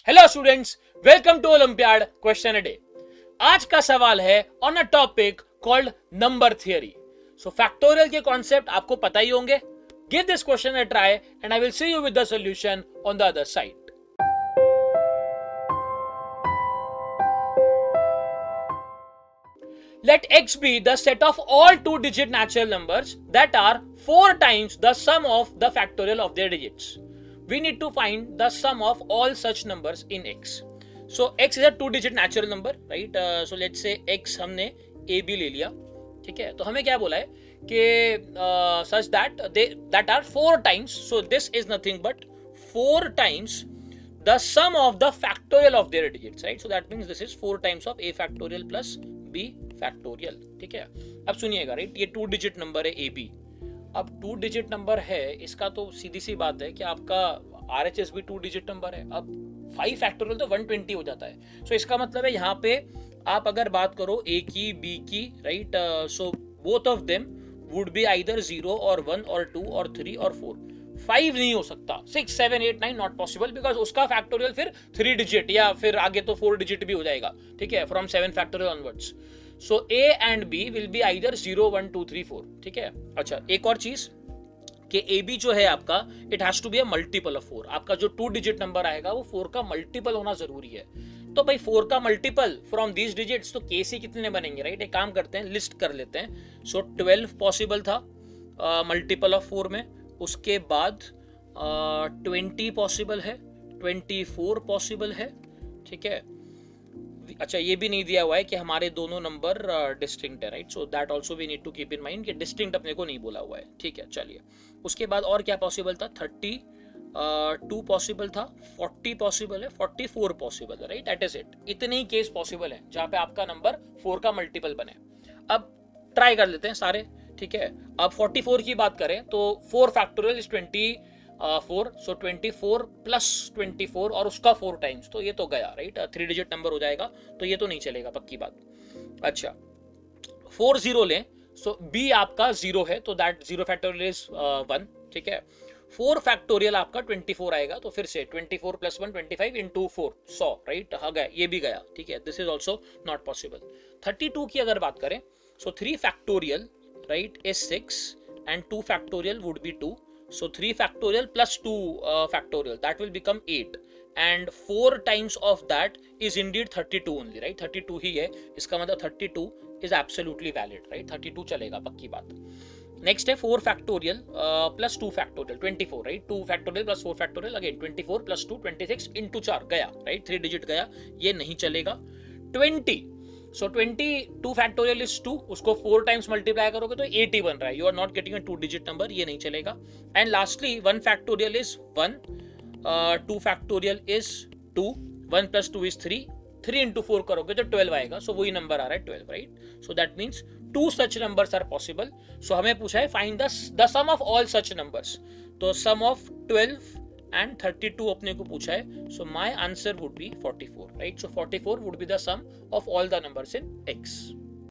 Hello students, welcome to olympiad question a day. आज का सवाल है on a topic called number theory. So factorial के concept आपको पता ही होंगे। Give this question a try and I will see you with the solution on the other side. Let x be the set of all two-digit natural numbers that are 4 times the sum of the factorial of their digits. We need to find the sum of all such numbers in x. So x is a two-digit natural number, right? So let's say x हमने a b ले लिया, ठीक है? तो हमें क्या बोला है कि such that that are 4 times. So this is nothing but 4 times the sum of the factorial of their digits, right? So that means this is 4 times of a factorial plus b factorial, ठीक है। अब सुनिएगा, right, ये 2 digit number है A B. अब 2 digit number है, इसका तो सीधी सी बात है कि आपका RHS भी 2 डिजिट नंबर है। अब 5 फैक्टोरियल तो 120 हो जाता है। सो इसका मतलब है यहाँ पे आप अगर बात करो ए की बी की, right, so both of them would be either 0 और 1 और 2 और 3 और 4। 5 नहीं हो सकता, 6 7 8 9 नॉट पॉसिबल, बिकॉज उसका फैक्टोरियल फिर 3 डिजिट या फिर आगे तो 4 डिजिट भी हो जाएगा, ठीक है, from 7 factorial onwards. So A and B will be either 0 1 2 3 4, ठीक है। अच्छा, एक और चीज कि ए बी जो है आपका, it has to be a multiple of 4। आपका जो 2 डिजिट नंबर आएगा वो 4 का मल्टीपल होना जरूरी है। तो भाई 4 का मल्टीपल फ्रॉम दीज डिजिट्स, तो के सी कितने बनेंगे, राइट? एक काम करते हैं, लिस्ट कर लेते हैं। सो 12 पॉसिबल था मल्टीपल ऑफ 4 में। उसके बाद 20 पॉसिबल है, 24 पॉसिबल है, ठीक है। अच्छा, ये भी नहीं दिया हुआ है कि हमारे दोनों नंबर डिस्टिंक्ट है, right? So that also we need to keep in mind कि डिस्टिंक्ट अपने को नहीं बोला हुआ है, ठीक है। चलिए, उसके बाद और क्या पॉसिबल था? 32 पॉसिबल था, 40 पॉसिबल है, 44 पॉसिबल है, राइट? That is it. इतने ही केस पॉसिबल है जहां पे आपका नंबर 4 का मल्टीपल बने। अब ट्राई कर लेते हैं सारे, ठीक है। अब 44 की बात करें तो 4 फैक्टोरियल इज 24, सो 24 प्लस 24 और उसका 4 टाइम्स, तो ये तो गया, राइट? 3 डिजिट नंबर हो जाएगा, तो ये तो नहीं चलेगा, पक्की बात। अच्छा, 4 0 लें, सो बी आपका 0 है, तो दैट 0 फैक्टोरियल इज 1, ठीक है। 4 फैक्टोरियल आपका 24 आएगा, तो फिर से 24 प्लस 1 25 इंटू 4 100, राइट? हाँ, गया, ये भी गया, ठीक है। This is also not possible. 32 की अगर बात करें, सो 3 factorial, right, is 6 and 2 factorial would be 2. So 3 factorial plus 2 factorial, that will become 8, and 4 times of that is indeed 32 only, right? 32 ही है, इसका मतलब 32 is absolutely valid, right? 32 चलेगा, पक्की बात। नेक्स्ट है 4 factorial plus 2 factorial 24, right? 2 factorial plus 4 factorial, again 24 plus 2 26 into 4 गया, right? 3 digit गया, ये नहीं चलेगा। 20, सो 22 फैक्टोरियल इज 2, उसको 4 टाइम्स मल्टीप्लाई करोगे तो 80 बन रहा है। You are not getting a 2 digit number, ये नहीं चलेगा। And lastly 1 factorial is 1, 2 factorial is 2, 1 plus 2 is 3, 3 into 4 करोगे तो 12 आएगा, सो वही नंबर आ रहा है 12, right? So that means 2 such numbers are possible. So हमें पूछा है find the sum of all such numbers, तो सम ऑफ 12 and 32 अपने को पूछा है। So my answer would be 44, right? So 44 would be the sum of all the numbers in x.